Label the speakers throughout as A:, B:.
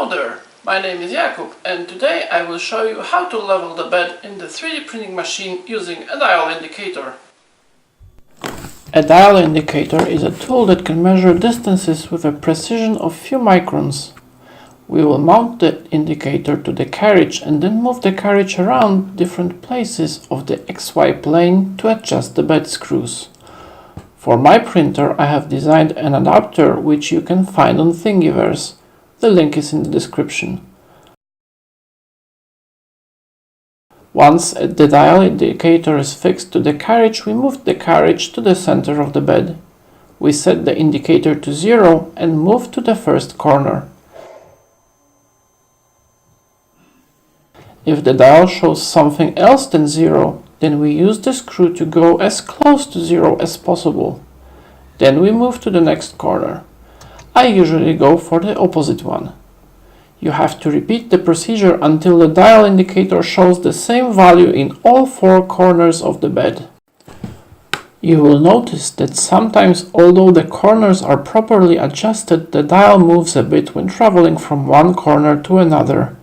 A: Hello there, my name is Jakub and today I will show you how to level the bed in the 3D printing machine using a dial indicator. A dial indicator is a tool that can measure distances with a precision of few microns. We will mount the indicator to the carriage and then move the carriage around different places of the XY plane to adjust the bed screws. For my printer I have designed an adapter which you can find on Thingiverse. The link is in the description. Once the dial indicator is fixed to the carriage, we move the carriage to the center of the bed. We set the indicator to 0 and move to the first corner. If the dial shows something else than 0, then we use the screw to go as close to 0 as possible. Then we move to the next corner. I usually go for the opposite one. You have to repeat the procedure until the dial indicator shows the same value in all 4 corners of the bed. You will notice that sometimes, although the corners are properly adjusted, the dial moves a bit when traveling from one corner to another.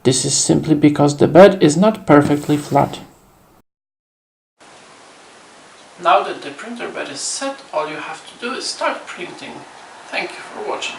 A: This is simply because the bed is not perfectly flat. Now that the printer bed is set, all you have to do is start printing. Thank you for watching.